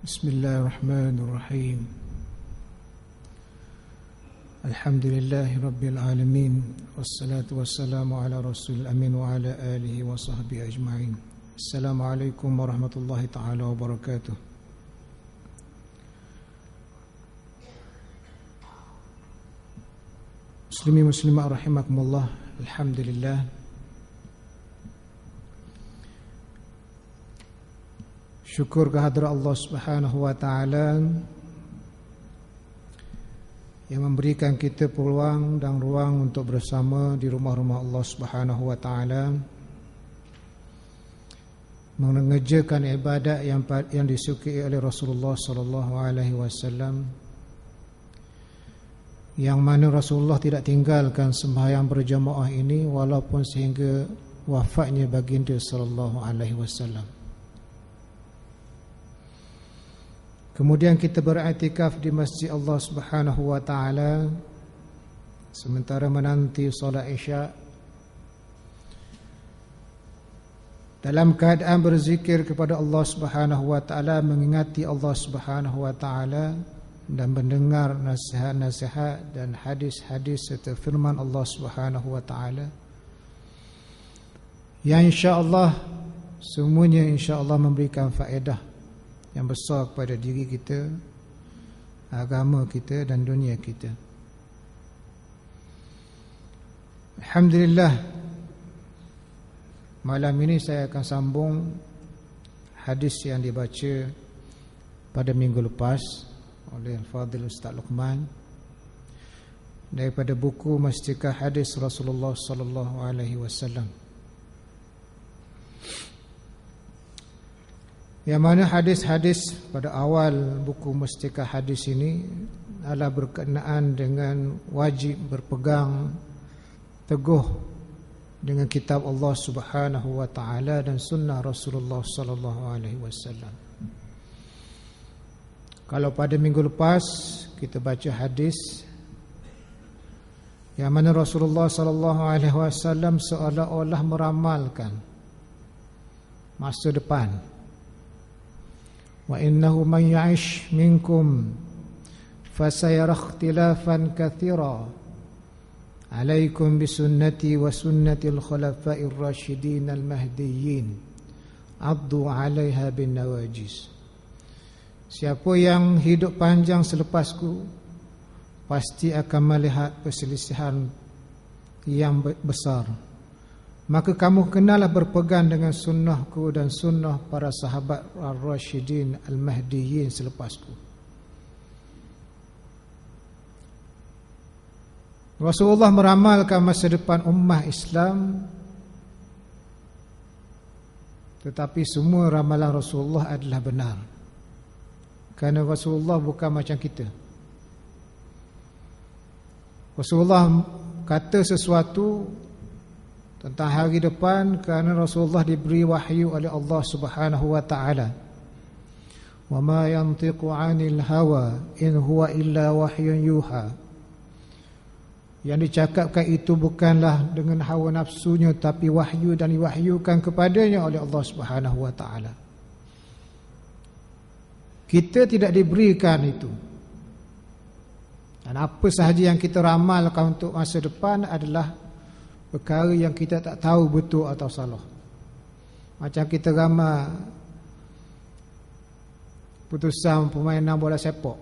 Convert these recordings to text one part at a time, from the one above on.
Bismillahirrahmanirrahim. Alhamdulillahi rabbil alamin. Wassalatu wassalamu ala rasulil amin wa ala alihi wa sahbihi ajma'in. Assalamualaikum warahmatullahi ta'ala wabarakatuh. Muslimin muslimat rahimakumullah. Alhamdulillah, syukur kehadrat Allah Subhanahu wa taala yang memberikan kita peluang dan ruang untuk bersama di rumah-rumah Allah Subhanahu wa taala mengerjakan ibadat yang disukai oleh Rasulullah sallallahu alaihi wasallam, yang mana Rasulullah tidak tinggalkan sembahyang berjamaah ini walaupun sehingga wafatnya baginda sallallahu alaihi wasallam. Kemudian kita beriktikaf di masjid Allah Subhanahu wa taala sementara menanti solat Isya dalam keadaan berzikir kepada Allah Subhanahu wa taala, mengingati Allah Subhanahu wa taala dan mendengar nasihat-nasihat dan hadis-hadis serta firman Allah Subhanahu wa taala yang insya-Allah semuanya insya-Allah memberikan faedah yang besar kepada diri kita, agama kita dan dunia kita. Alhamdulillah, malam ini saya akan sambung hadis yang dibaca pada minggu lepas oleh Al-Fadhil Ustaz Luqman daripada buku Mastikah Hadis Rasulullah sallallahu alaihi wasallam, yang mana hadis-hadis pada awal buku Mustikah Hadis ini adalah berkenaan dengan wajib berpegang teguh dengan kitab Allah Subhanahu wa taala dan sunnah Rasulullah sallallahu alaihi wasallam. Kalau pada minggu lepas kita baca hadis yang mana Rasulullah sallallahu alaihi wasallam seolah-olah meramalkan masa depan. Wa innahu man ya'ish minkum fasayara ikhtilafan katsira alaikum bisunnati wa sunnatil khulafa'ir rasyidin al-mahdiyyin addu 'alaiha bin nawajis. Siapa yang hidup panjang selepasku pasti akan melihat perselisihan yang besar. Maka kamu kenalah berpegang dengan sunnahku dan sunnah para sahabat ar-rasyidin al-mahdiyyin selepasku. Rasulullah meramalkan masa depan ummah Islam, tetapi semua ramalan Rasulullah adalah benar, kerana Rasulullah bukan macam kita. Rasulullah kata sesuatu tentang hari depan kerana Rasulullah diberi wahyu oleh Allah Subhanahu wa taala. Wa ma yantiqu 'anil hawa in huwa illa wahyun yuha. Yang dicakapkan itu bukanlah dengan hawa nafsunya, tapi wahyu dan diwahyukan kepadanya oleh Allah Subhanahu wa taala. Kita tidak diberikan itu. Dan apa sahaja yang kita ramalkan untuk masa depan adalah perkara yang kita tak tahu betul atau salah. Macam kita ramal putusan permainan bola sepak,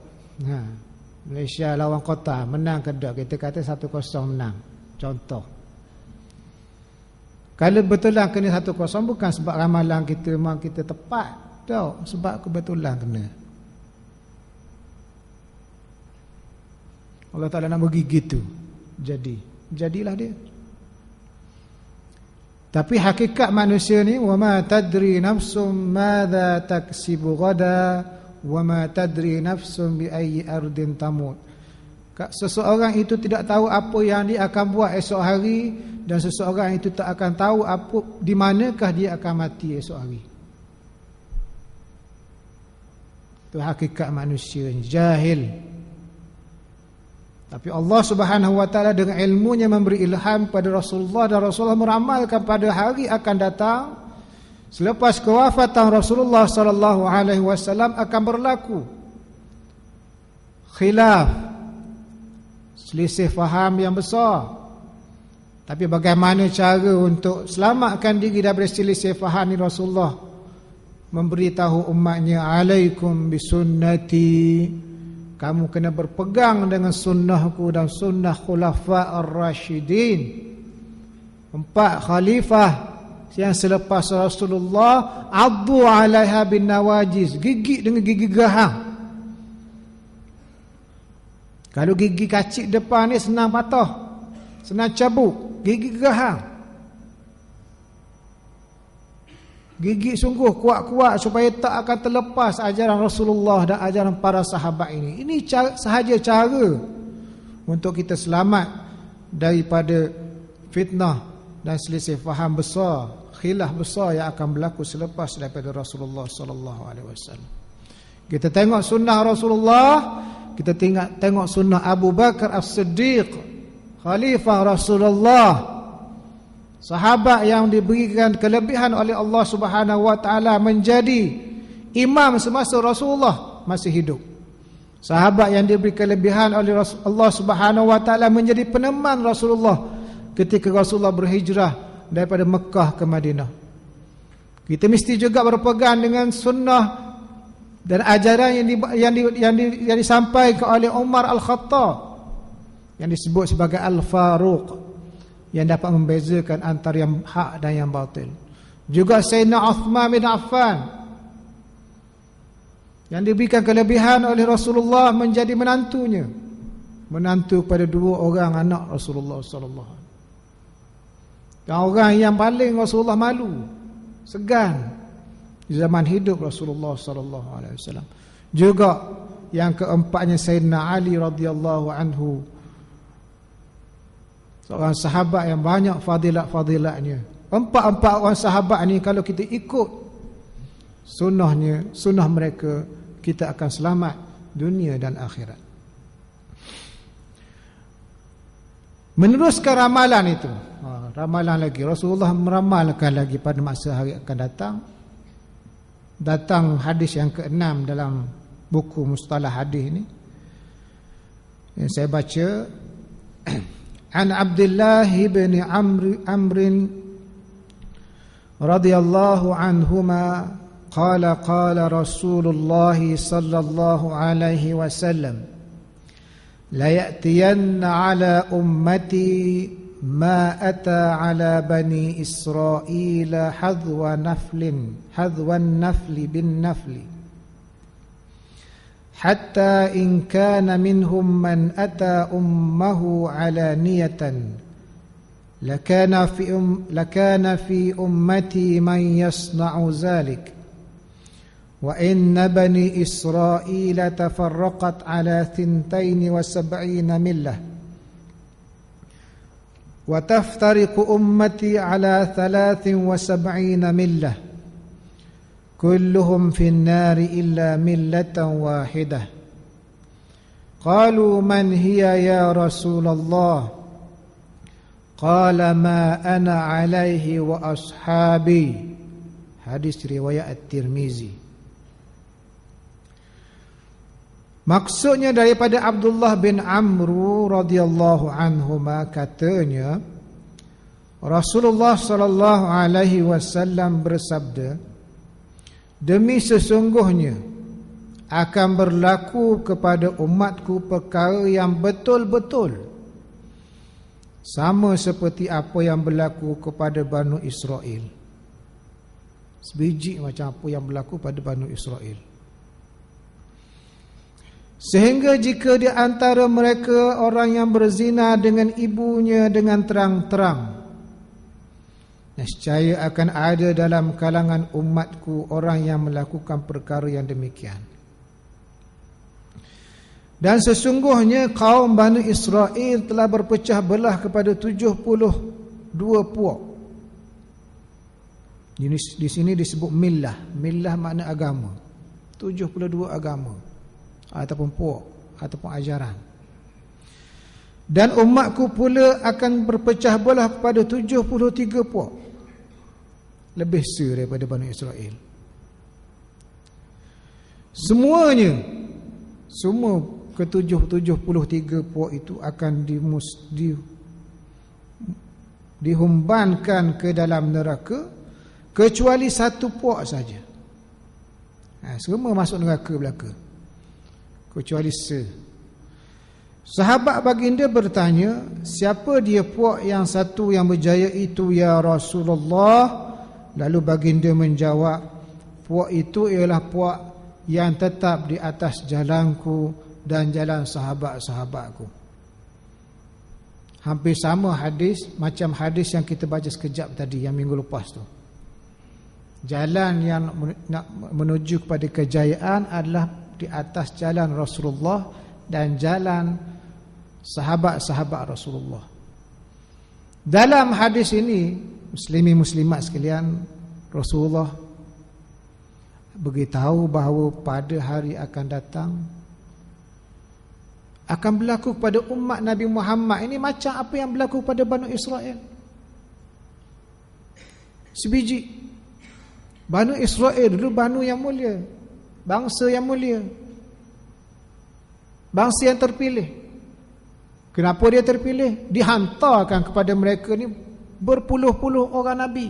Malaysia lawan Qatar, menang ke tak, kita kata 1-0 menang, contoh. Kalau betulan kena 1-0 bukan sebab ramalan kita memang kita tepat, tau, sebab kebetulan kena. Allah Ta'ala nak bagi gitu, jadilah dia. Tapi hakikat manusia ni, wa ma tadri nafsum madza taksibu ghada wa ma tadri nafsum bi ayyi ardin tamut. Seseorang itu tidak tahu apa yang dia akan buat esok hari, dan seseorang itu tak akan tahu apa di manakah dia akan mati esok hari. Itu hakikat manusia ni, jahil. Tapi Allah Subhanahu wa taala dengan ilmunya memberi ilham pada Rasulullah, dan Rasulullah meramalkan pada hari akan datang Selepas kewafatan Rasulullah sallallahu alaihi wasallam akan berlaku khilaf, selisih faham yang besar. Tapi bagaimana cara untuk selamatkan diri daripada selisih faham ni? Rasulullah memberitahu umatnya, alaikum bisunnati, kamu kena berpegang dengan sunnahku dan sunnah khulafa ar-rasyidin, 4 khalifah yang selepas Rasulullah. Addu alaiha bin nawajiz, gigit dengan gigi geraham. Kalau gigi kacik depan ni senang patah, senang cabuk. Gigi geraham, gigi sungguh kuat-kuat supaya tak akan terlepas ajaran Rasulullah dan ajaran para sahabat ini. Ini sahaja cara untuk kita selamat daripada fitnah dan selisih faham besar, khilaf besar yang akan berlaku selepas daripada Rasulullah sallallahu alaihi wasallam. Kita tengok sunnah Rasulullah, kita tengok sunnah Abu Bakar As-Siddiq, khalifah Rasulullah, sahabat yang diberikan kelebihan oleh Allah Subhanahu wa taala menjadi imam semasa Rasulullah masih hidup. Sahabat yang diberi kelebihan oleh Allah Subhanahu wa taala menjadi peneman Rasulullah ketika Rasulullah berhijrah daripada Mekah ke Madinah. Kita mesti juga berpegang dengan sunnah dan ajaran yang disampaikan oleh Umar Al-Khattab, yang disebut sebagai Al-Faruq, yang dapat membezakan antara yang hak dan yang batil. Juga Sayyidina Uthman bin Affan, yang diberikan kelebihan oleh Rasulullah menjadi menantunya, menantu pada 2 orang anak Rasulullah sallallahu alaihi wasallam. Dan orang yang paling Rasulullah malu, segan di zaman hidup Rasulullah sallallahu alaihi wasallam. Juga yang keempatnya Sayyidina Ali radhiyallahu anhu, seorang sahabat yang banyak fadilat-fadilatnya. 4 orang sahabat ni kalau kita ikut sunnah mereka, kita akan selamat dunia dan akhirat. Meneruskan ramalan itu, ramalan lagi, Rasulullah meramalkan lagi pada masa hari akan datang. Datang hadis yang ke-6 dalam buku Mustalah Hadis ini, yang saya baca. An Abdullah bin Amr radhiyallahu anhuma qala qala Rasulullah sallallahu alaihi wasallam, la ya'tiyanna ala ummati ma ata ala bani Israil hadwan nafli bin nafli, hatta in kana minhum man ata ummahu alaniyatan lakana fi ummati man yasna'u zalik, wa inna bani Israil tafarraqat ala 72 millah, wa taftariqu ummati ala 73 millah, kulluhum fi an-nari illa millatan wahidah. Qalu man hiya ya Rasulullah? Qala ma ana alaihi wa ashabi. Hadis riwayat At-Tirmizi. Maksudnya daripada Abdullah bin Amr radhiyallahu anhuma, katanya Rasulullah sallallahu alaihi wasallam bersabda, demi sesungguhnya akan berlaku kepada umatku perkara yang betul-betul sama seperti apa yang berlaku kepada Banu Israel. Sebiji macam apa yang berlaku pada Banu Israel. Sehingga jika di antara mereka orang yang berzina dengan ibunya dengan terang-terang, nescaya akan ada dalam kalangan umatku orang yang melakukan perkara yang demikian. Dan sesungguhnya kaum Bani Israel telah berpecah belah kepada 72 puak. Di sini disebut millah. Millah makna agama. 72 agama ataupun puak ataupun ajaran. Dan umatku pula akan berpecah belah kepada 73 puak. lebih besar daripada Bani Israel. Semuanya, semua ke-73 puak itu akan dihumbankan ke dalam neraka, kecuali satu puak saja. Semua masuk neraka belaka, kecuali Sahabat baginda bertanya, siapa dia puak yang satu yang berjaya itu ya Rasulullah? Lalu baginda menjawab, puak itu ialah puak yang tetap di atas jalanku dan jalan sahabat-sahabatku. Hampir sama hadis macam hadis yang kita baca sekejap tadi, yang minggu lepas tu. Jalan yang nak menuju kepada kejayaan adalah di atas jalan Rasulullah dan jalan sahabat-sahabat Rasulullah. Dalam hadis ini, muslimin muslimat sekalian, Rasulullah beritahu bahawa pada hari akan datang akan berlaku kepada umat Nabi Muhammad ini macam apa yang berlaku pada Bani Israel. Sebiji. Bani Israel dulu banu yang mulia, bangsa yang mulia, bangsa yang terpilih. Kenapa dia terpilih? Dihantarkan kepada mereka ni berpuluh-puluh orang Nabi.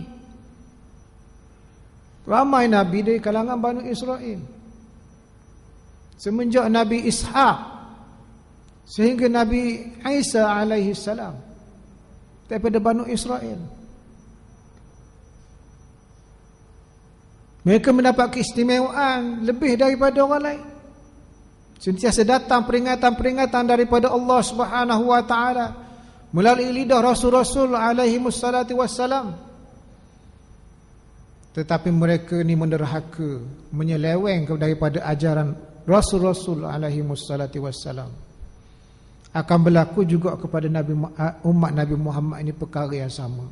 Ramai Nabi dari kalangan Bani Israel. Semenjak Nabi Ishaq sehingga Nabi Isa alaihi salam, daripada Bani Israel. Mereka mendapat keistimewaan lebih daripada orang lain. Sentiasa datang peringatan-peringatan daripada Allah Subhanahu wa taala melalui lidah rasul-rasul alaihi wassalatu wassalam. Tetapi mereka ni menderhaka, menyeleweng daripada ajaran rasul-rasul alaihi wassalatu wassalam. Akan berlaku juga kepada umat Nabi Muhammad ini perkara yang sama.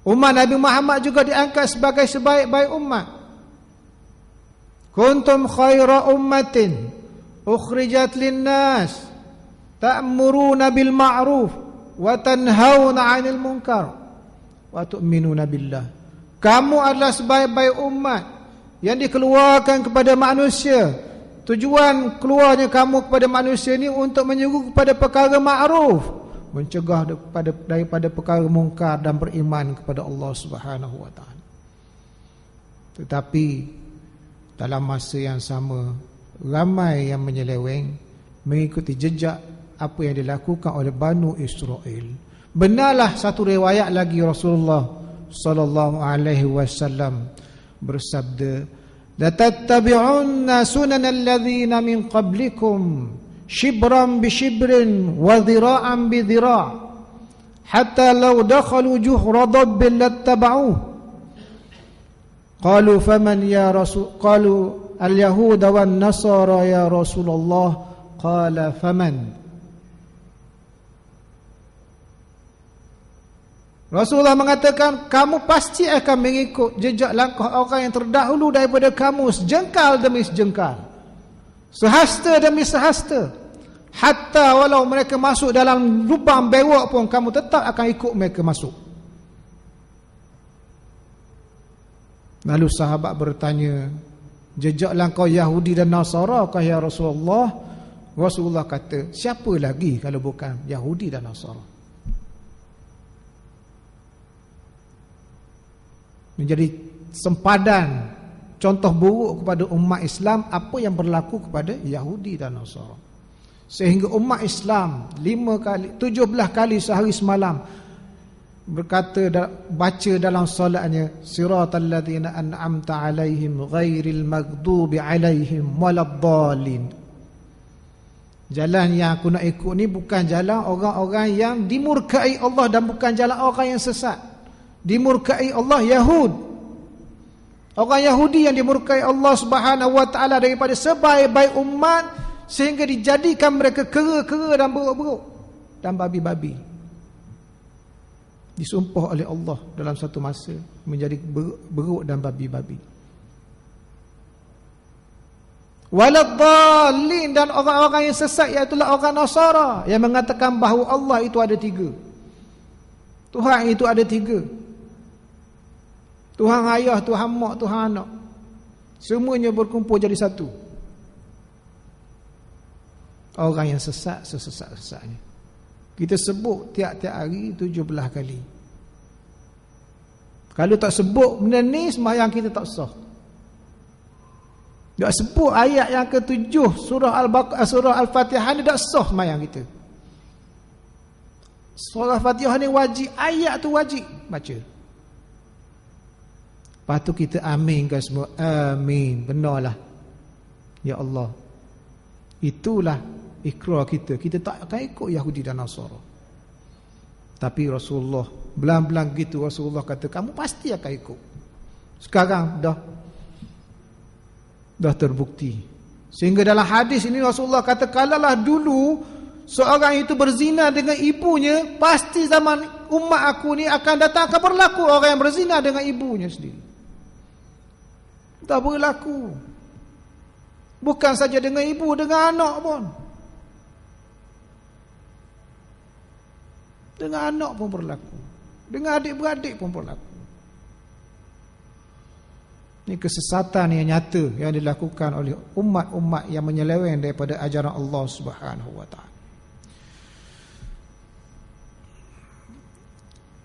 Umat Nabi Muhammad juga diangkat sebagai sebaik-baik umat. Kuntum khaira ummatin ukhrijat linnas ta'muruna bil ma'ruf wa tanhauna 'anil munkar wa tu'minuna billah. Kamu adalah sebaik-baik umat yang dikeluarkan kepada manusia. Tujuan keluarnya kamu kepada manusia ini untuk menyeru kepada perkara ma'ruf, mencegah daripada perkara mungkar dan beriman kepada Allah Subhanahu wa taala. Tetapi dalam masa yang sama, ramai yang menyeleweng mengikuti jejak apa yang dilakukan oleh Bani Israel. Benarlah satu riwayat lagi, Rasulullah sallallahu alaihi wasallam bersabda, la tattabi'unna sunanal ladzina min qablikum shibran bi shibrin wa dhira'an bi dhira' hatta law dakhalu juhra dabbin lattaba'uhu. Qalu faman ya rasul, qalu al-yahud wan nasara ya Rasulullah, qala faman. Rasulullah mengatakan, kamu pasti akan mengikut jejak langkah orang yang terdahulu daripada kamu, sejengkal demi sejengkal, sehasta demi sehasta. Hatta walau mereka masuk dalam lubang bewok pun, kamu tetap akan ikut mereka masuk. Lalu sahabat bertanya, jejak langkah Yahudi dan Nasara kah ya Rasulullah? Rasulullah kata, siapa lagi kalau bukan Yahudi dan Nasara? Menjadi sempadan contoh buruk kepada umat Islam apa yang berlaku kepada Yahudi dan Nasara. Sehingga umat Islam 17 kali sehari semalam berkata, baca dalam solatnya, siratal ladzina an'amta alaihim ghairil maghdubi alaihim waladdallin. Jalan yang aku nak ikut ni bukan jalan orang-orang yang dimurkai Allah, dan bukan jalan orang yang sesat. Dimurkai Allah Yahud, orang Yahudi yang dimurkai Allah Subhanahu wa taala daripada sebaik-baik umat, sehingga dijadikan mereka kera-kera dan beruk-beruk dan babi-babi. Disumpah oleh Allah dalam satu masa menjadi beruk dan babi-babi. Waladdallin, dan orang-orang yang sesat, iaitu orang Nasara yang mengatakan bahawa Allah itu ada tiga, Tuhan itu ada tiga. Tuhan ayah, Tuhan mak, Tuhan anak. Semuanya berkumpul jadi satu. Orang yang sesat, sesesat-sesatnya. Kita sebut tiap-tiap hari 17 kali. Kalau tak sebut benda ni, sembahyang kita tak sah. Tak sebut ayat yang ke-7 surah Al-Fatihah ni, tak sah sembahyang kita. Surah Al-Fatihah ni wajib, ayat tu wajib baca. Lepas tu kita aminkan semua. Amin. Benarlah. Ya Allah. Itulah ikrar kita. Kita tak akan ikut Yahudi dan Nasara. Tapi Rasulullah, belang-belang gitu Rasulullah kata, kamu pasti akan ikut. Sekarang dah terbukti. Sehingga dalam hadis ini Rasulullah kata, kalaulah dulu seorang itu berzina dengan ibunya, pasti zaman umat aku ni akan datang, akan berlaku orang yang berzina dengan ibunya sendiri. Tak berlaku. Bukan saja dengan ibu, dengan anak pun. Dengan anak pun berlaku. Dengan adik-beradik pun berlaku. Ini kesesatan yang nyata yang dilakukan oleh umat-umat yang menyeleweng daripada ajaran Allah Subhanahu wa taala.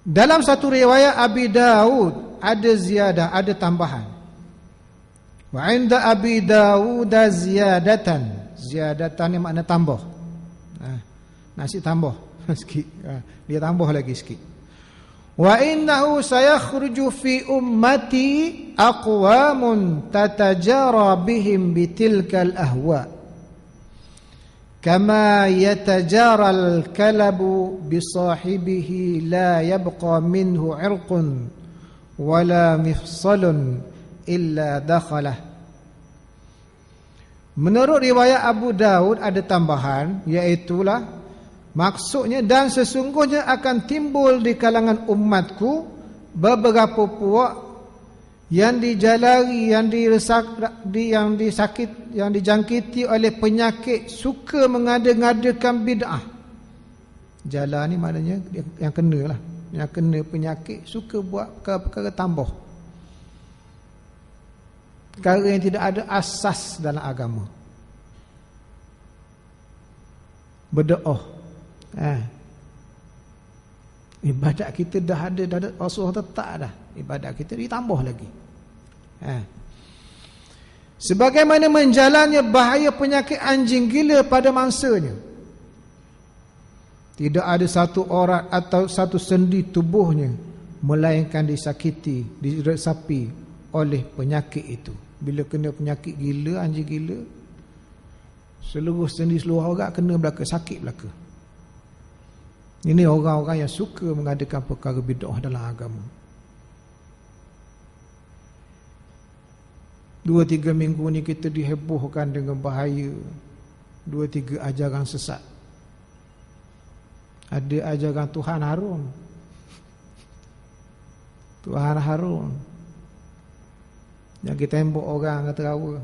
Dalam satu riwayat Abi Daud ada ziyadah, ada tambahan. Wa 'inda Abi Daud ziyadatan. Ziyadatan ni makna tambah. Nasi tambah sikit. Dia tambah lagi sikit. Wa innahu sayakhruju fi ummati aqwamun tatajara bihim bitilkal ahwa. Kama yatajara al-kalabu bisahibihi la yabqa minhu 'irqun wala mifsalun illa dakhalah. Menurut riwayat Abu Daud ada tambahan, iaitulah maksudnya, dan sesungguhnya akan timbul di kalangan umatku beberapa puak yang dijalari, yang dijangkiti oleh penyakit suka mengada-ngadakan bid'ah. Jala ni maknanya yang kena lah, yang kena penyakit suka buat perkara-perkara tambah, perkara yang tidak ada asas dalam agama. Berdoa, ibadat kita dah ada Rasulullah tetap dah, ibadat kita ditambah lagi. Sebagaimana menjalannya bahaya penyakit anjing gila pada mangsanya. Tidak ada satu orang atau satu sendi tubuhnya melainkan disakiti, diresapi oleh penyakit itu. Bila kena penyakit gila, anjing gila, seluruh sendi seluruh orang kena belaka, sakit belaka. Ini orang-orang yang suka mengadakan perkara bid'ah dalam agama. 2-3 minggu ni kita dihebohkan dengan bahaya 2-3 ajaran sesat. Ada ajaran Tuhan Harun. Tuhan Harun yang kita tembok orang ketawa.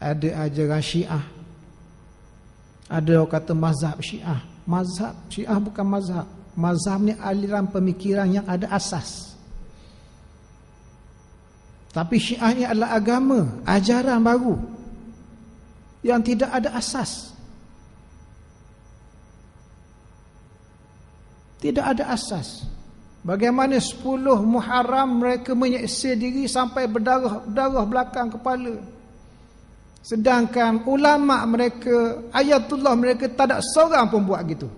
Ada ajaran Syiah. Ada orang kata mazhab Syiah. Mazhab Syiah bukan mazhab. Mazhab ni aliran pemikiran yang ada asas. Tapi Syiah ni adalah agama, ajaran baru yang tidak ada asas. Tidak ada asas. Bagaimana 10 Muharram mereka menyeksa diri sampai berdarah belakang kepala. Sedangkan ulama mereka, ayatullah mereka, tak ada seorang pun buat gitu.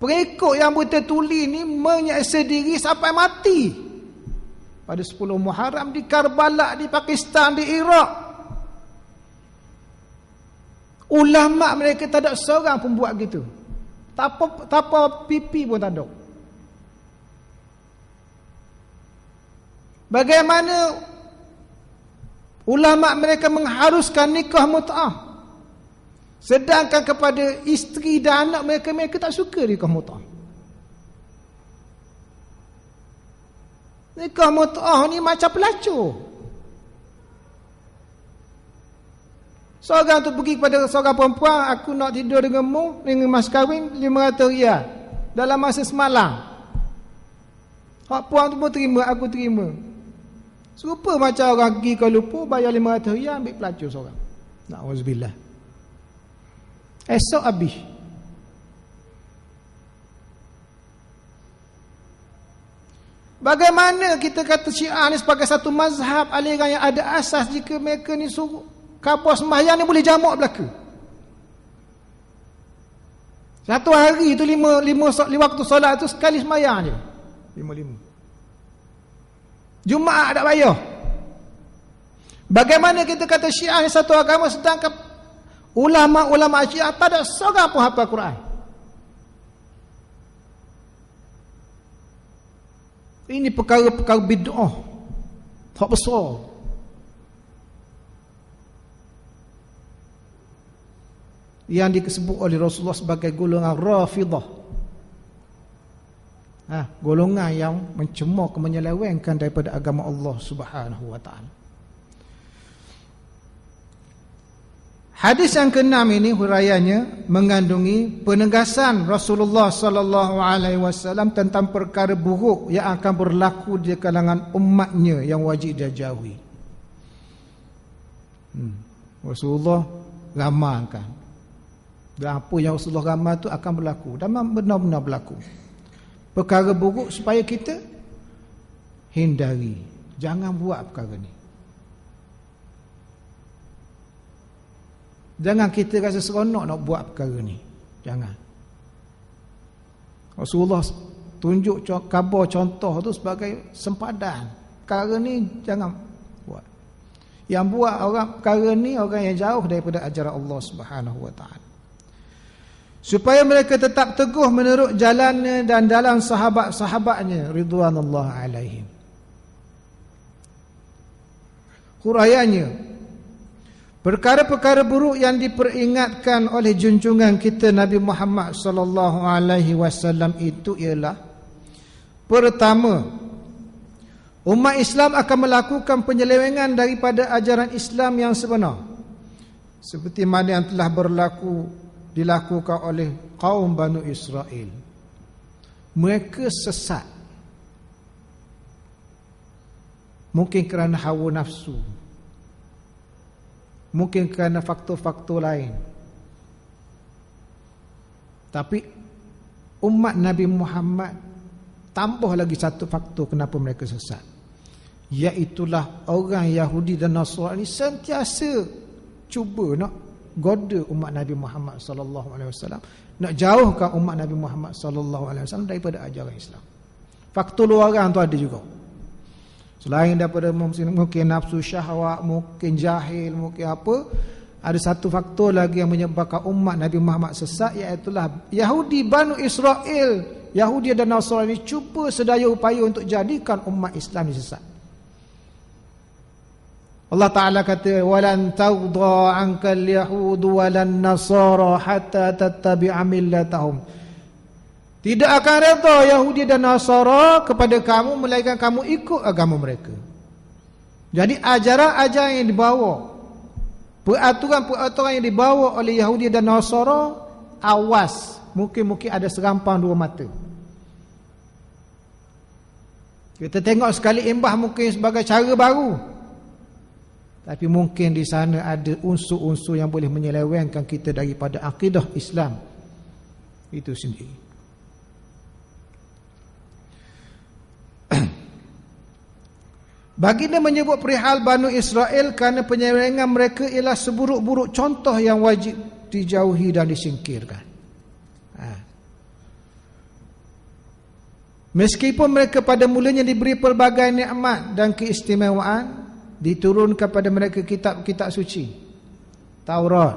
Pengikut yang bertuli ni menyeksa diri sampai mati pada 10 Muharram di Karbala, di Pakistan, di Iraq. Ulama mereka tak ada seorang pun buat gitu. Tak apa pipi pun tak ada. Bagaimana ulama mereka mengharuskan nikah mut'ah, sedangkan kepada isteri dan anak mereka tak suka nikah mut'ah. Nikah mut'ah ni macam pelacur. Seorang tu pergi kepada seorang perempuan, aku nak tidur denganmu dengan mas kahwin 500 riyal. dalam masa semalam. Hak puang tu pun terima, aku terima. Serupa macam orang pergi Kuala Lumpur bayar RM500 ambil pelacur seorang. Na'udzubillah. Esok habis. Bagaimana kita kata Syiah ni sebagai satu mazhab aliran yang ada asas jika mereka ni suruh khabar sembahyang ni boleh jamak belaka. Satu hari tu lima waktu solat tu sekali sembahyang je. 5. Jumaat tak bayar. Bagaimana kita kata Syiah ni satu agama sedangkan ulama-ulama Syiah tak ada seorang pun hafal Quran. Ini perkara-perkara bid'ah. Tak besar. Yang disebut oleh Rasulullah sebagai golongan Rafidah. Golongan yang mencemooh, menyelewengkan daripada agama Allah Subhanahu wa taala. Hadis yang ke-6 ini huraiannya mengandungi penegasan Rasulullah sallallahu alaihi wasallam tentang perkara buruk yang akan berlaku di kalangan umatnya yang wajib dia jauhi. Rasulullah ramalkan. Dan apa yang Rasulullah ramal tu akan berlaku dan benar-benar berlaku. Perkara buruk supaya kita hindari. Jangan buat perkara ni. Jangan kita rasa seronok nak buat perkara ni. Jangan. Rasulullah tunjuk khabar contoh tu sebagai sempadan. Perkara ni jangan buat. Yang buat orang perkara ni orang yang jauh daripada ajaran Allah Subhanahu wa taala. Supaya mereka tetap teguh menurut jalannya dan dalam sahabat-sahabatnya ridwanullah alaihim. Huraiannya, perkara-perkara buruk yang diperingatkan oleh junjungan kita Nabi Muhammad sallallahu alaihi wasallam itu ialah: pertama, umat Islam akan melakukan penyelewengan daripada ajaran Islam yang sebenar, seperti mana yang telah dilakukan oleh kaum Banu Israel. Mereka sesat, mungkin kerana hawa nafsu, mungkin kerana faktor-faktor lain. Tapi umat Nabi Muhammad tambah lagi satu faktor kenapa mereka sesat, iaitulah orang Yahudi dan Nasrani sentiasa cuba nak goda umat Nabi Muhammad sallallahu alaihi wasallam, nak jauhkan umat Nabi Muhammad sallallahu alaihi wasallam daripada ajaran Islam. Faktor luaran tu ada juga. Selain daripada mungkin nafsu syahwat, mungkin jahil, mungkin apa, ada satu faktor lagi yang menyebabkan umat Nabi Muhammad sesat, iaitulah Yahudi Banu Israel, Yahudi dan Nasrani cuba sedaya upaya untuk jadikan umat Islam ini sesat. Allah Ta'ala kata, walan tawda ankal yahudu walan nasara hatta tattabi'a millatahum. Tidak akan redha Yahudi dan Nasara kepada kamu melainkan kamu ikut agama mereka. Jadi ajaran-ajaran yang dibawa, peraturan-peraturan yang dibawa oleh Yahudi dan Nasara, awas, mungkin ada serampang dua mata. Kita tengok sekali imbah mungkin sebagai cara baru, tapi mungkin di sana ada unsur-unsur yang boleh menyelewengkan kita daripada akidah Islam itu sendiri. Baginda menyebut perihal Banu Israel kerana penyelewengan mereka ialah seburuk-buruk contoh yang wajib dijauhi dan disingkirkan. Meskipun mereka pada mulanya diberi pelbagai nikmat dan keistimewaan, diturunkan pada mereka kitab-kitab suci. Taurat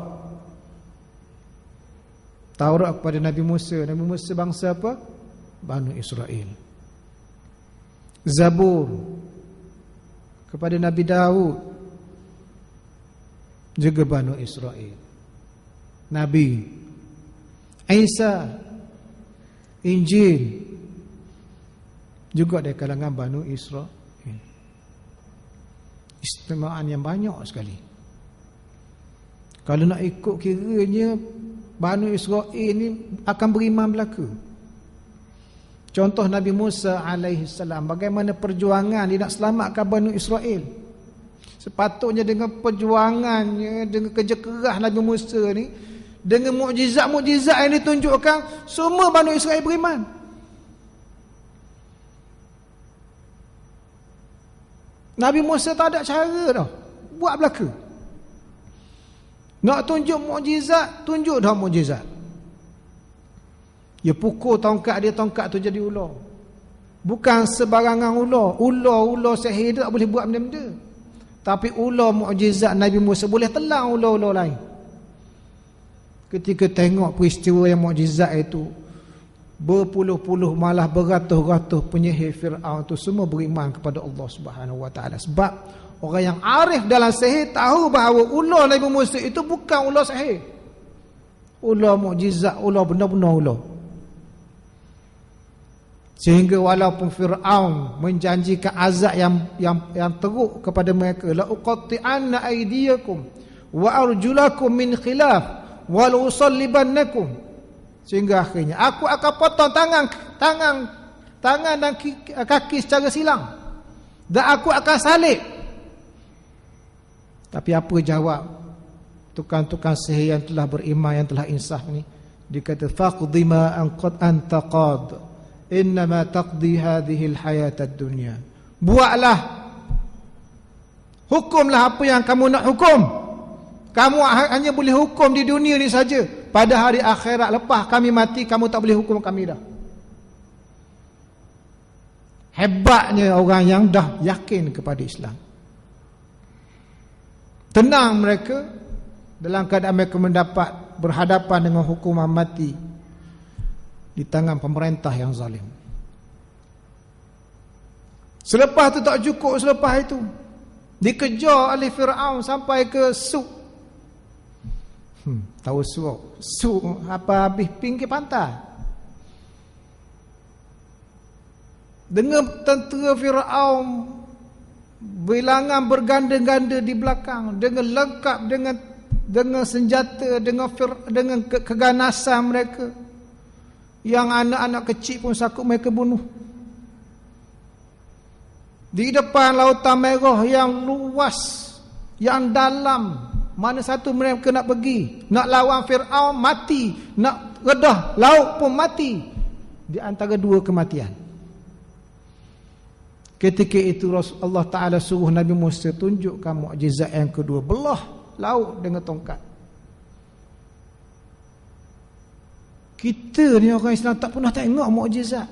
kepada Nabi Musa. Nabi Musa bangsa apa? Banu Israel. Zabur kepada Nabi Daud, juga Banu Israel. Nabi Isa, Injil, juga dari kalangan Banu Israel. Istimewaan yang banyak sekali. Kalau nak ikut kiranya Banu Israel ni akan beriman belaka. Contoh Nabi Musa alaihissalam, bagaimana perjuangan dia nak selamatkan Bani Israel. Sepatutnya dengan perjuangannya, dengan kerja keras Nabi Musa ni, dengan mukjizat-mukjizat yang ditunjukkan, semua Bani Israel beriman. Nabi Musa tak ada cara dah, buat belaka. Nak tunjuk mukjizat, tunjuk dah mukjizat. Dia pukul tongkat dia, tongkat tu jadi ular. Bukan sebarangan ular. Ular sihir tak boleh buat benda-benda. Tapi ular mukjizat Nabi Musa boleh telan ular-ular lain. Ketika tengok peristiwa yang mukjizat itu, berpuluh-puluh malah beratus-ratus penyihir Fir'aun itu semua beriman kepada Allah Subhanahu Wa Taala. Sebab orang yang arif dalam sihir tahu bahawa ular Nabi Musa itu bukan ular sihir. Ular mukjizat, ular benar-benar ular. Sehingga walaupun Fir'aun menjanjikan azab yang teruk kepada mereka, la uqatti'anna aydiyakum wa arjulakum min khilaf wa la usallibannakum, sehingga akhirnya aku akan potong tangan dan kaki secara silang, dan aku akan salib. Tapi apa jawab tukang-tukang sihir yang telah beriman, yang telah insaf ni? Dia kata faqdi ma anta qad, innama taqdi hadhihi alhayat ad-dunya. Buatlah, hukumlah apa yang kamu nak hukum. Kamu hanya boleh hukum di dunia ni saja. Pada hari akhirat lepas kami mati, kamu tak boleh hukum kami dah. Hebatnya orang yang dah yakin kepada Islam. Tenang mereka dalam keadaan mereka mendapat berhadapan dengan hukuman mati di tangan pemerintah yang zalim. Selepas itu tak cukup, selepas itu dikejar oleh Fir'aun sampai ke Suk. Tahu Suk apa, habis pinggir pantai. Dengan tentera Fir'aun bilangan berganda-ganda di belakang, dengan lengkap dengan senjata, dengan keganasan mereka. Yang anak-anak kecil pun sakut mereka bunuh. Di depan lautan merah yang luas, yang dalam, mana satu mereka nak pergi, nak lawan Fir'aun mati, nak redah laut pun mati. Di antara dua kematian. Ketika itu Allah Ta'ala suruh Nabi Musa tunjukkan mukjizat yang kedua, belah laut dengan tongkat. Kita ni orang Islam tak pernah tengok mukjizat.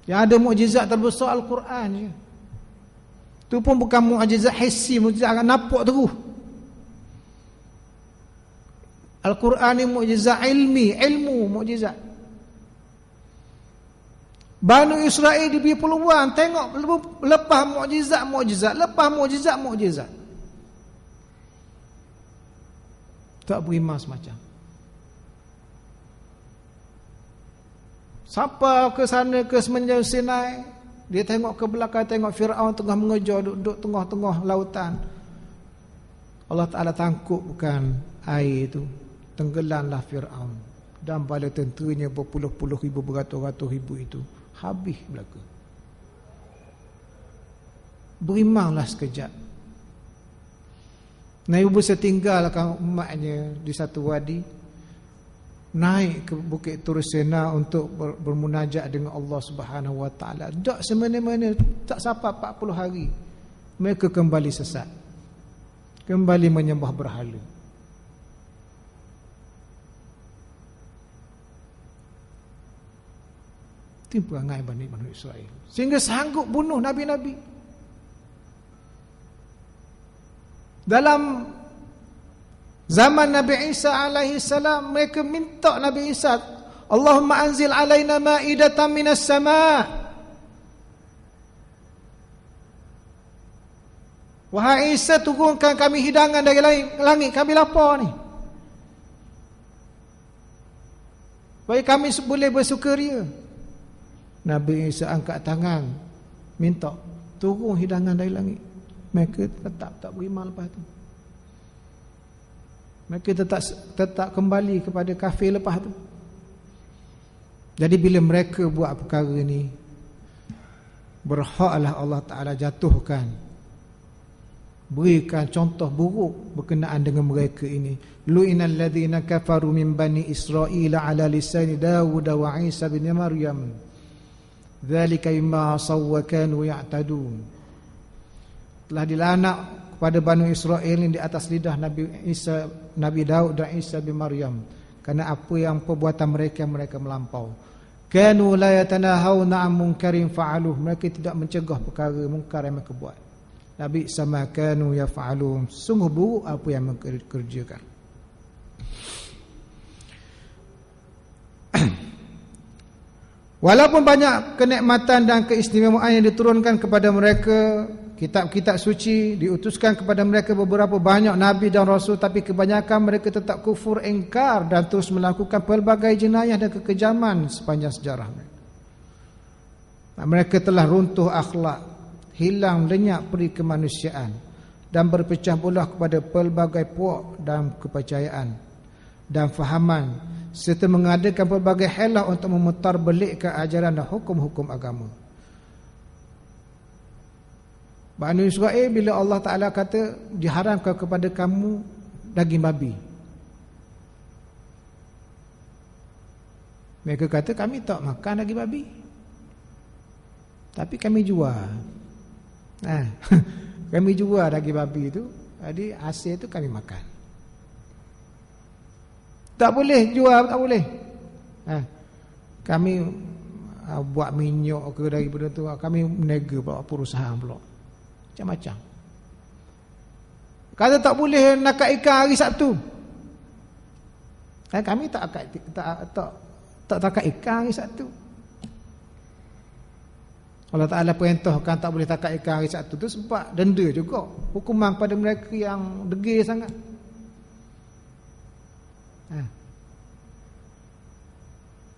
Yang ada mukjizat terbesar Al-Quran je. Itu pun bukan mukjizat hissi, mukjizat akan nampak terus. Al-Quran ni mukjizat ilmi, ilmu mukjizat. Bani Israel diberi peluang tengok lepas mukjizat, lepas mukjizat. Tak beriman semacam. Sampai ke sana, ke semenjauh Sinai, dia tengok ke belakang, tengok Fir'aun tengah mengejar, duduk tengah-tengah lautan. Allah Ta'ala tangkupkan air itu, tenggelamlah Fir'aun dan bala tenteranya berpuluh-puluh ribu, beratus-ratus ribu itu habis belaka. Berimanlah sekejap. Nabi Musa tinggalkan umatnya di satu wadi, naik ke Bukit Tur Sina untuk bermunajat dengan Allah Subhanahu Wa Taala. Tak semena-mena, tak sampai 40 hari mereka kembali sesat, kembali menyembah berhala. Itu perangai Bani Israel, sehingga sanggup bunuh nabi-nabi. Dalam zaman Nabi Isa alaihi salam, mereka minta Nabi Isa, Allahumma anzil alaina ma'idatan minas sama'. Wahai Isa, turunkan kami hidangan dari langit, kami lapar ni. Bagi kami boleh bersukaria. Nabi Isa angkat tangan, minta turun hidangan dari langit. Mereka tetap tak beriman lepas tu. Mereka tetap kembali kepada kafir lepas tu. Jadi bila mereka buat perkara ni, berhaklah Allah Ta'ala jatuhkan, berikan contoh buruk berkenaan dengan mereka ini. Lu'inal ladzina kafaru min bani Israila ala lisani Dawud wa Isa bin Maryam dzalika mimma asaw wa kanu ya'tadun. Telah dilaknat kepada Bani Israel yang di atas lidah Nabi Daud dan Isa bin Maryam, kerana apa yang perbuatan mereka melampau. Kanu la yatanahawna 'an munkarin fa'aluh, mereka tidak mencegah perkara mungkar yang mereka buat. Nabi sama kanu yaf'alun, sungguh buruk apa yang mereka kerjakan. Walaupun banyak kenikmatan dan keistimewaan yang diturunkan kepada mereka, kitab-kitab suci diutuskan kepada mereka beberapa banyak nabi dan rasul, tapi kebanyakan mereka tetap kufur, ingkar dan terus melakukan pelbagai jenayah dan kekejaman sepanjang sejarah mereka. Mereka telah runtuh akhlak, hilang lenyap peri kemanusiaan dan berpecah belah kepada pelbagai puak dan kepercayaan dan fahaman, serta mengadakan pelbagai helah untuk memutar belikkan ajaran dan hukum-hukum agama. Bani Israel bila Allah Ta'ala kata diharamkan kepada kamu daging babi, mereka kata kami tak makan daging babi, tapi kami jual. Kami jual daging babi itu, jadi hasil itu kami makan. Tak boleh jual, tak boleh. Kami buat minyak ke daripada tu, kami menega pula perusahaan pula. Macam-macam. Kata tak boleh nakak ikan hari Sabtu. Kami tak takak ikan hari Sabtu. Allah Ta'ala perintahkan tak boleh takak ikan hari Sabtu tu sebab denda juga, hukuman pada mereka yang degil sangat.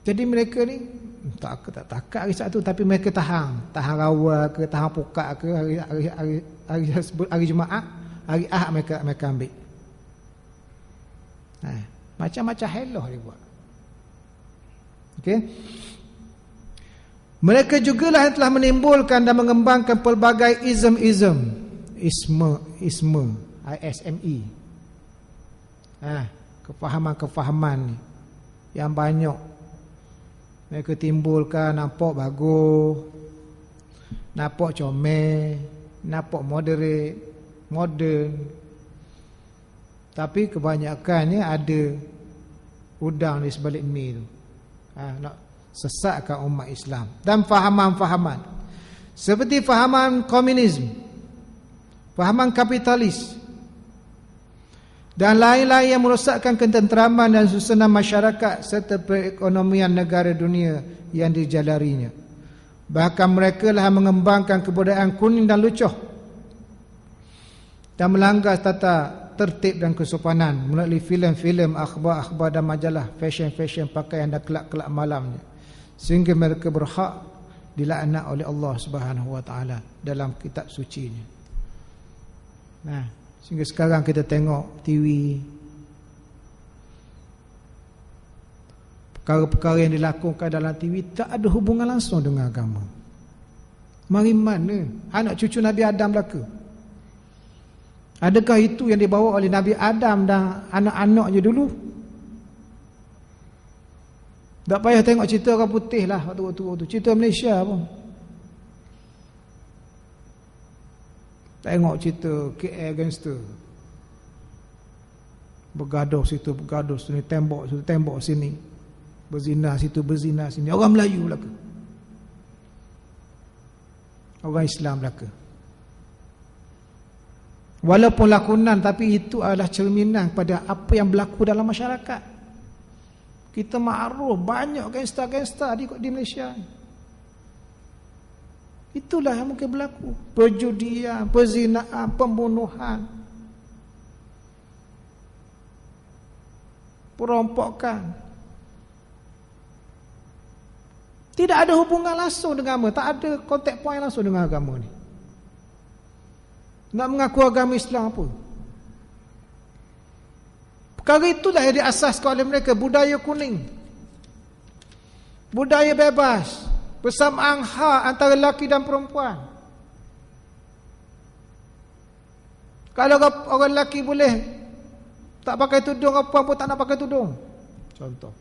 Jadi mereka ni tak takak hari Sabtu, tapi mereka tahan rawa ke, tahan pukak ke, hari Jumaat, hari Ahad mereka ambil. Macam-macam helah dia buat. Okey. Mereka jugalah yang telah menimbulkan dan mengembangkan pelbagai isme, ISME. Kefahaman-kefahaman ni yang banyak mereka timbulkan, nampak bagus, nampak comel, nampak moderate, modern, tapi kebanyakannya ada udang di sebalik mi tu. Nak sesatkan umat Islam. Dan fahaman-fahaman seperti fahaman komunisme, fahaman kapitalis dan lain-lain yang merosakkan ketenteraman dan susunan masyarakat serta perekonomian negara dunia yang dijalarinya. Bahkan mereka lah mengembangkan kebudayaan kuning dan lucuh dan melanggar tata tertib dan kesopanan melalui filem-filem, akhbar-akhbar dan majalah, fashion-fashion pakaian dan kelab-kelab malamnya, sehingga mereka berhak dilaknat oleh Allah Subhanahu Wa Taala dalam kitab sucinya. Sehingga sekarang kita tengok TV, perkara-perkara yang dilakukan dalam TV tak ada hubungan langsung dengan agama. Mari mana anak cucu Nabi Adam belaka? Adakah itu yang dibawa oleh Nabi Adam dan anak-anaknya dulu? Tak payah tengok cerita orang putih lah waktu-waktu tu, cerita Malaysia pun. Tengok cerita KL gangster, bergaduh situ, bergaduh sini, tembok situ, tembok sini, berzina situ, berzina sini. Orang Melayu belaka, orang Islam belaka. Walaupun lakonan, tapi itu adalah cerminan pada apa yang berlaku dalam masyarakat. Kita makruf banyak gangster-gangster di Malaysia. Itulah yang mungkin berlaku. Perjudian, perzinaan, pembunuhan, perampokan. Tidak ada hubungan langsung dengan agama. Tak ada contact point langsung dengan agama ni. Nak mengaku agama Islam apa? Perkara itulah yang diasaskan oleh mereka, budaya kuning. budaya bebas, persamaan hak antara lelaki dan perempuan. Kalau orang lelaki boleh tak pakai tudung, orang perempuan pun tak nak pakai tudung. Contoh.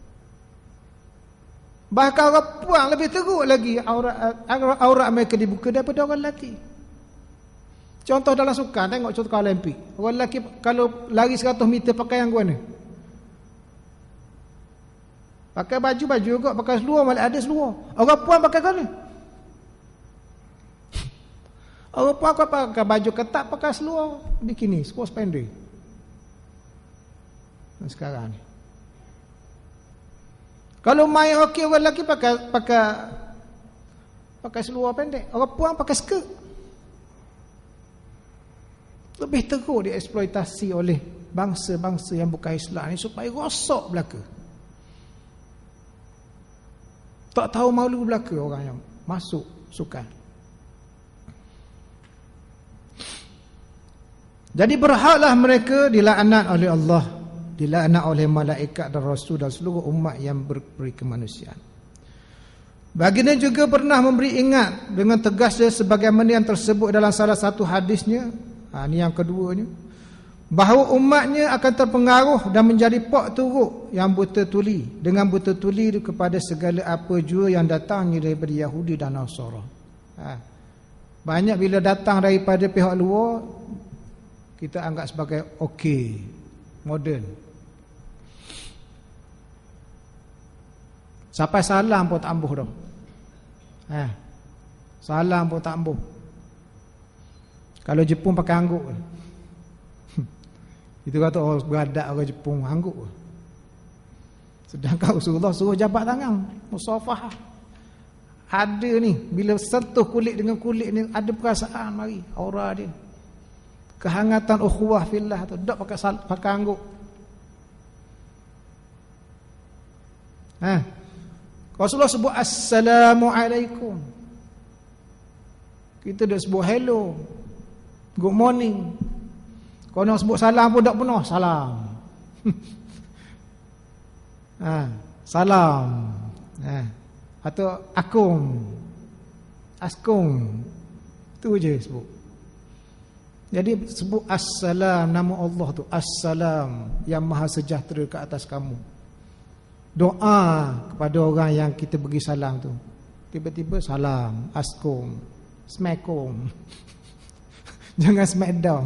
Bahkan orang perempuan lebih teruk lagi aurat mereka dibuka daripada orang lelaki. Contoh dalam sukan, tengok contoh Olimpik. Orang lelaki kalau lari 100 meter pakai yang mana? Pakai baju juga, pakai seluar, malah ada seluar. Orang puan pakai mana? Orang puan pakai baju ketat, pakai seluar bikini, seluar pendek. Dan sekarang ni, kalau main hoki orang lelaki pakai seluar pendek, orang puan pakai skirt. Lebih teruk dieksploitasi oleh bangsa-bangsa yang bukan Islam ni supaya rosak belaka. Tak tahu malu belaka orang yang masuk sukan. Jadi berhaklah mereka dilaknat oleh Allah, dilaknat oleh malaikat dan rasul dan seluruh umat yang berperi kemanusiaan. Baginda juga pernah memberi ingat dengan tegasnya sebagaimana yang tersebut dalam salah satu hadisnya. Ini yang keduanya, bahawa umatnya akan terpengaruh dan menjadi pok turuk yang buta tuli, dengan buta tuli kepada segala apa jua yang datangnya daripada Yahudi dan Nasara. Banyak bila datang daripada pihak luar, kita anggap sebagai okey, moden. Sampai salam pun tak ambuh dah. Salam pun tak ambuh. Kalau Jepun pakai angguk. Itu kata orang beradak orang Jepun angguk. Sedangkan Rasulullah suruh jabat tangan, musafahah. Ada ni, bila sentuh kulit dengan kulit ni ada perasaan mari, aura dia. Kehangatan ukhuwah fillah tu, tak pakai angguk. Rasulullah sebut assalamualaikum. Kita dah sebut hello, good morning. Kau nak sebut salam pun tak pernah salam. Salam. Atau akum, askum. Itu je sebut. Jadi sebut assalam, nama Allah tu assalam, yang maha sejahtera ke atas kamu. Doa kepada orang yang kita bagi salam tu. Tiba-tiba salam, askum, smakum. Jangan smackdown.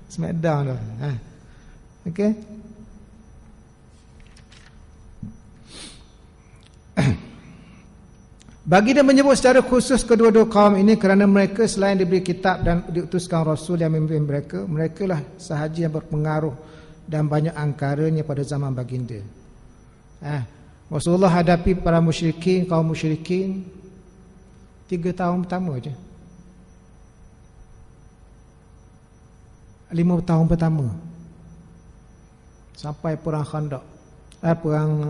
Smackdown tu. Okey. Baginda menyebut secara khusus kedua-dua kaum ini kerana mereka selain diberi kitab dan diutuskan Rasul yang memimpin mereka, mereka lah sahaja yang berpengaruh dan banyak angkaranya pada zaman baginda. Rasulullah hadapi para musyrikin, kaum musyrikin 3 tahun pertama je. 5 tahun pertama sampai perang Khandaq, perang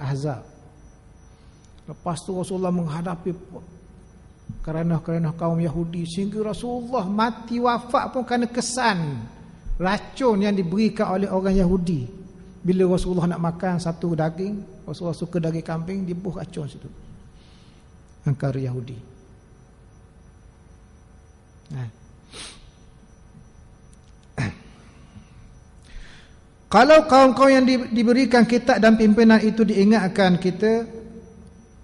Ahzab. Lepas tu Rasulullah menghadapi kerana kaum Yahudi, sehingga Rasulullah mati wafat pun kerana kesan racun yang diberikan oleh orang Yahudi. Bila Rasulullah nak makan satu daging, Rasulullah suka daging kambing, dibuh racun situ angkara Yahudi. Kalau kaum-kaum yang diberikan kitab dan pimpinan itu diingatkan kita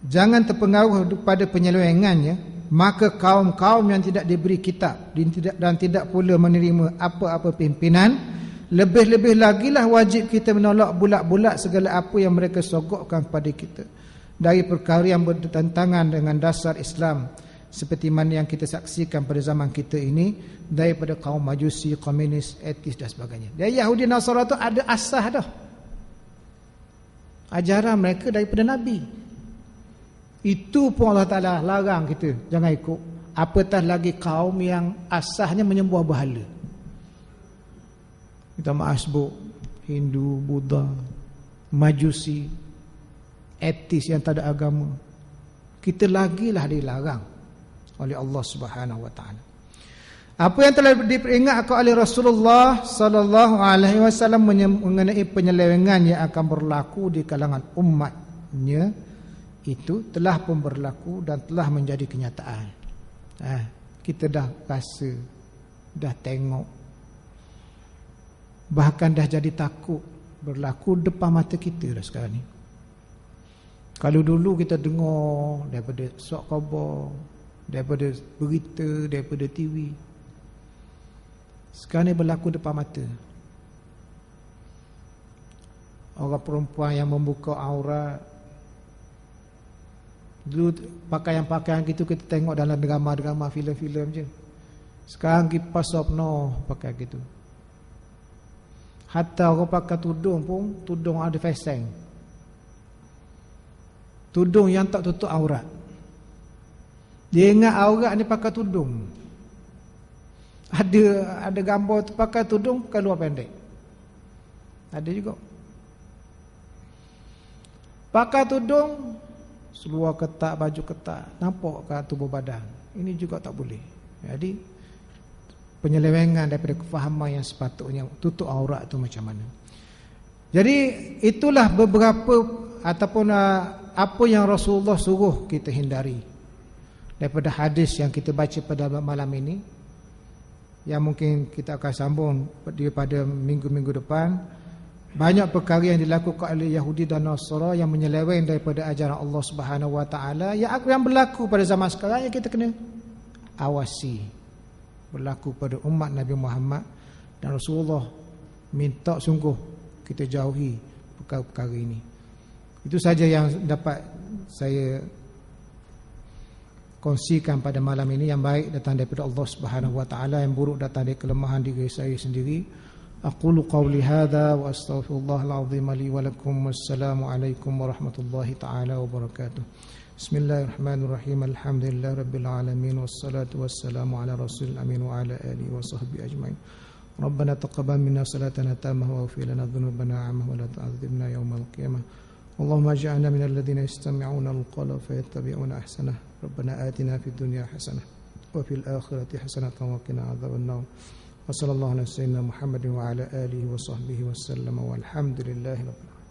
jangan terpengaruh pada penyelewengannya, maka kaum-kaum yang tidak diberi kitab dan tidak pula menerima apa-apa pimpinan, lebih-lebih lagilah wajib kita menolak bulat-bulat segala apa yang mereka sogokkan kepada kita dari perkara yang bertentangan dengan dasar Islam, seperti mana yang kita saksikan pada zaman kita ini daripada kaum Majusi, komunis, etis dan sebagainya. Dari Yahudi Nasara tu ada asas dah, ajaran mereka daripada Nabi. Itu pun Allah Ta'ala larang kita jangan ikut. Apatah lagi kaum yang asasnya menyembah berhala. Kita maaf sebut Hindu, Buddha, Majusi, etis yang tak ada agama. Kita lagilah dilarang oleh Allah Subhanahu Wa Ta'ala. Apa yang telah diperingatkan oleh Rasulullah sallallahu alaihi wasallam mengenai penyelewengan yang akan berlaku di kalangan umatnya, itu telah pun berlaku dan telah menjadi kenyataan. Kita dah rasa, dah tengok, bahkan dah jadi takut, berlaku depan mata kita dah sekarang ni. Kalau dulu kita dengar daripada surat khabar, daripada berita, daripada TV, sekarang ni berlaku depan mata. Orang perempuan yang membuka aurat. Dulu pakaian-pakaian gitu kita tengok dalam drama-drama, filem-filem je. Sekarang kipas opno pakai gitu. Hatta orang pakai tudung pun, tudung ada feseng. Tudung yang tak tutup aurat. Dia ingat aurat ni pakai tudung. Ada gambar tu pakai tudung, pakai luar pendek. Ada juga. Pakai tudung, seluar ketat, baju ketat, nampak ke tubuh badan. Ini juga tak boleh. Jadi penyelewengan daripada kefahaman yang sepatutnya tutup aurat tu macam mana. Jadi itulah beberapa ataupun apa yang Rasulullah suruh kita hindari daripada hadis yang kita baca pada malam ini, yang mungkin kita akan sambung pada minggu-minggu depan. Banyak perkara yang dilakukan oleh Yahudi dan Nasara yang menyeleweng daripada ajaran Allah Subhanahu Wa Taala yang berlaku pada zaman sekarang, yang kita kena awasi, berlaku pada umat Nabi Muhammad, dan Rasulullah minta sungguh kita jauhi perkara-perkara ini. Itu saja yang dapat saya kongsikan pada malam ini. Yang baik datang daripada Allah Subhanahu Wa Taala, yang buruk datang dari kelemahan diri saya sendiri. Aqulu qawli hadha wa astaghfirullahal azim li wa lakum. Wassalamu alaikum warahmatullahi taala wabarakatuh. Bismillahirrahmanirrahim. Alhamdulillahi rabbil alamin, wassalatu wassalamu ala rasulil amin wa ala alihi wa sahbihi ajmain. Rabbana taqabbal minna salatana tamah wa ighfir lana dhunubana amah wa la tu'adzibna yawmal qiyamah. Allahumma ij'alna minal ladzina yastami'una al-qawla fayattabi'una ahsanah. Rabbana atina fid dunya hasanah wa fil akhirati hasanatan wa qina adzabannar. Wa sallallahu ala sayyidina Muhammadin wa ala alihi wa sahbihi wa sallam, walhamdulillahi rabbil alamin.